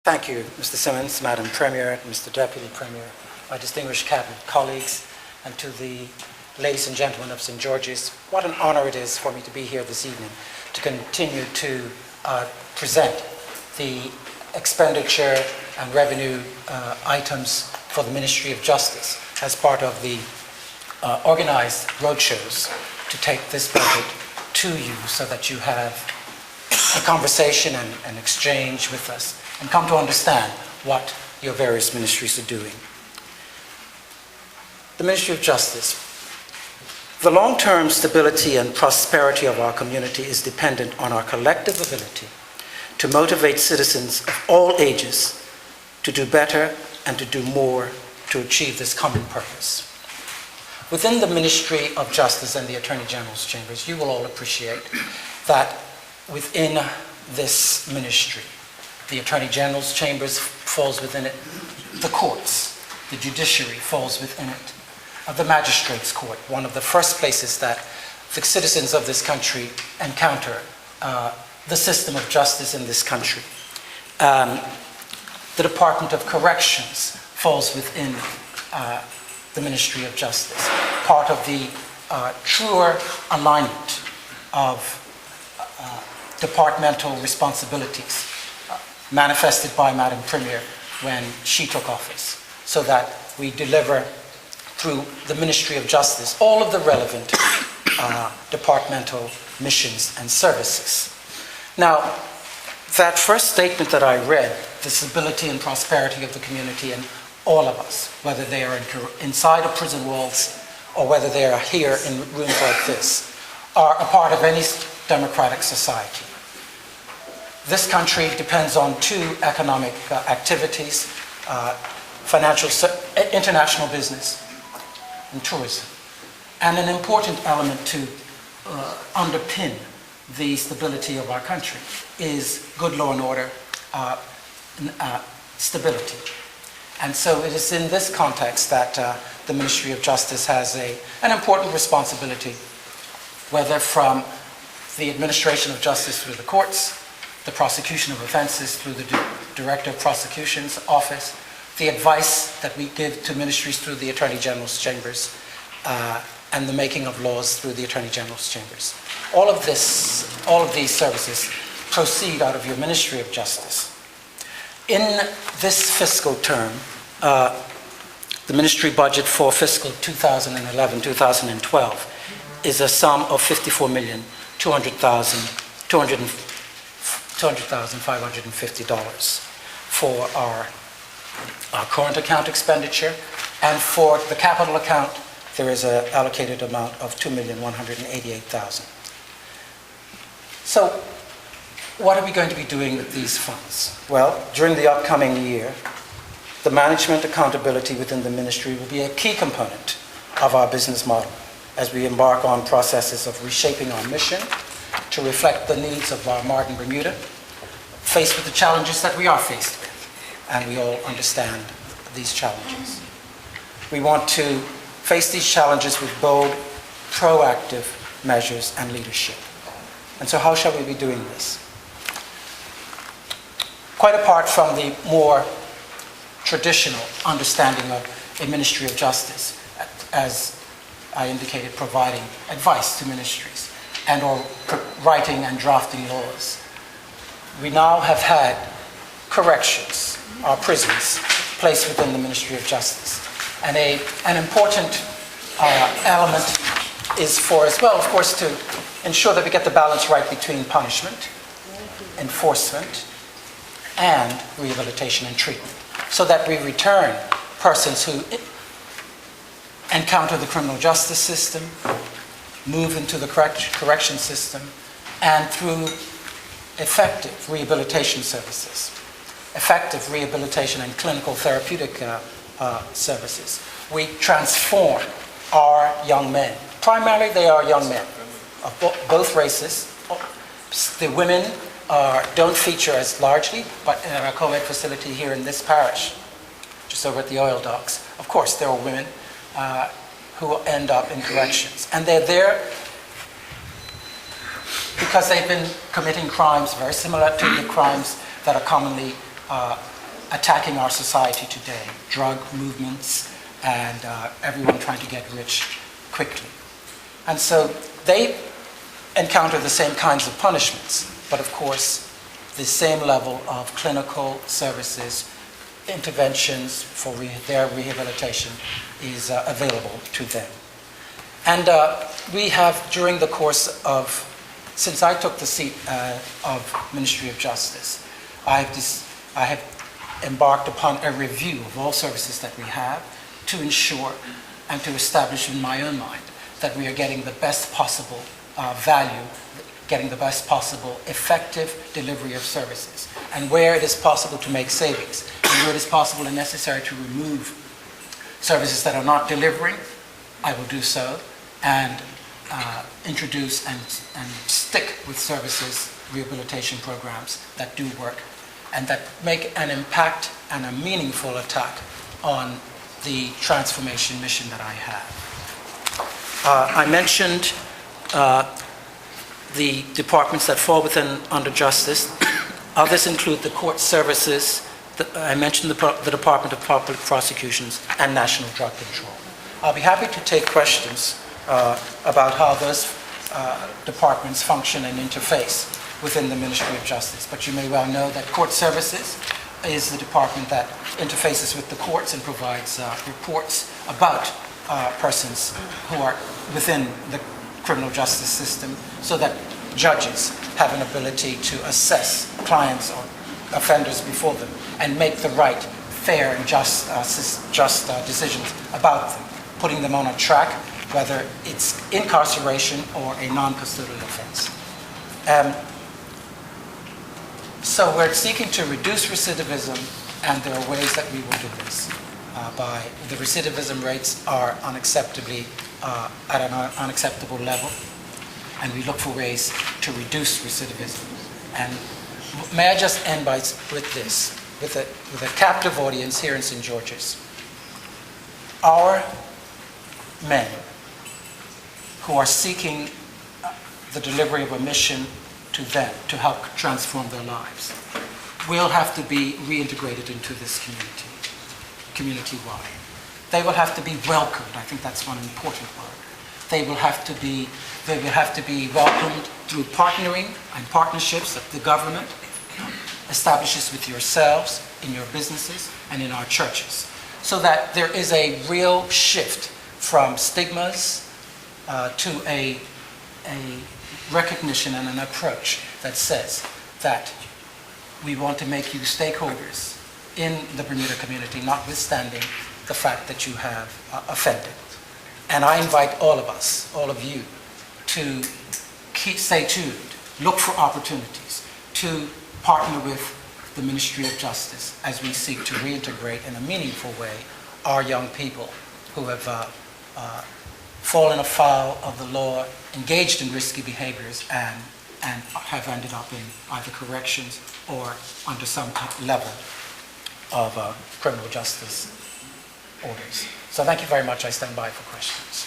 Thank you, Mr. Simmons, Madam Premier, Mr. Deputy Premier, my distinguished cabinet colleagues, and to the ladies and gentlemen of St. George's. What an honor it is for me to be here this evening to continue to present the expenditure and revenue items for the Ministry of Justice as part of the organized roadshows to take this budget to you so that you have a conversation and exchange with us and come to understand what your various ministries are doing. The Ministry of Justice. The long-term stability and prosperity of our community is dependent on our collective ability to motivate citizens of all ages to do better and to do more to achieve this common purpose. Within the Ministry of Justice and the Attorney General's chambers, you will all appreciate that within this ministry, the Attorney General's chambers falls within it, the courts, the judiciary falls within it, the magistrates' court, one of the first places that the citizens of this country encounter the system of justice in this country. The Department of Corrections falls within the Ministry of Justice, part of the truer alignment of departmental responsibilities manifested by Madam Premier when she took office, so that we deliver through the Ministry of Justice all of the relevant departmental missions and services. Now, that first statement that I read, the stability and prosperity of the community and all of us, whether they are inside of prison walls or whether they are here in rooms like this, are a part of any democratic society. This country depends on two economic activities, international business and tourism. And an important element to underpin the stability of our country is good law and order stability. And so it is in this context that the Ministry of Justice has an important responsibility, whether from the administration of justice through the courts, the prosecution of offenses through the Director of Prosecution's office, the advice that we give to ministries through the Attorney General's chambers, and the making of laws through the Attorney General's chambers. All of these services proceed out of your Ministry of Justice. In this fiscal term, the ministry budget for fiscal 2011-2012 is a sum of $200,550 for our current account expenditure, and for the capital account there is an allocated amount of $2,188,000. So what are we going to be doing with these funds? Well, during the upcoming year, the management accountability within the ministry will be a key component of our business model as we embark on processes of reshaping our mission to reflect the needs of our modern Bermuda, faced with the challenges that we are faced with, and we all understand these challenges. We want to face these challenges with bold, proactive measures and leadership. And so how shall we be doing this? Quite apart from the more traditional understanding of a Ministry of Justice, as I indicated, providing advice to ministries and or writing and drafting laws, we now have had corrections, our prisons, placed within the Ministry of Justice. And an important element is for as well, of course, to ensure that we get the balance right between punishment, enforcement, and rehabilitation and treatment, so that we return persons who encounter the criminal justice system, move into the correction system, and through effective rehabilitation services, effective rehabilitation and clinical therapeutic services, we transform our young men. Primarily, they are young men of both races. The women don't feature as largely, but in our co-ed facility here in this parish, just over at the oil docks, of course, there are women who end up in corrections. And they're there because they've been committing crimes very similar to the crimes that are commonly attacking our society today, drug movements and everyone trying to get rich quickly. And so they encounter the same kinds of punishments, but of course the same level of clinical services, interventions for their rehabilitation is available to them. And we have, during the course of, since I took the seat of Ministry of Justice, I have embarked upon a review of all services that we have to ensure and to establish in my own mind that we are getting the best possible value, getting the best possible effective delivery of services, and where it is possible to make savings, and where it is possible and necessary to remove services that are not delivering, I will do so, and introduce and stick with services, rehabilitation programs that do work and that make an impact and a meaningful attack on the transformation mission that I have. I mentioned the departments that fall under justice. Others include the court services. I mentioned the Department of Public Prosecutions and National Drug Control. I'll be happy to take questions about how those departments function and interface within the Ministry of Justice. But you may well know that court services is the department that interfaces with the courts and provides reports about persons who are within the criminal justice system, so that judges have an ability to assess clients or offenders before them and make the right, fair, and just decisions about them, putting them on a track, whether it's incarceration or a non-custodial offense. So we're seeking to reduce recidivism, and there are ways that we will do this. The recidivism rates are unacceptably at an unacceptable level, and we look for ways to reduce recidivism. And may I just end with this, with a captive audience here in St. George's. Our men who are seeking the delivery of a mission to them to help transform their lives will have to be reintegrated into this community-wide. They will have to be welcomed. I think that's one important word. They will have to be welcomed through partnering and partnerships that the government establishes with yourselves, in your businesses, and in our churches, so that there is a real shift from stigmas to a recognition and an approach that says that we want to make you stakeholders in the Bermuda community, notwithstanding the fact that you have offended. And I invite all of us, all of you, to stay tuned, look for opportunities to partner with the Ministry of Justice as we seek to reintegrate in a meaningful way our young people who have fallen afoul of the law, engaged in risky behaviors, and have ended up in either corrections or under some level of criminal justice orders. So thank you very much. I stand by for questions.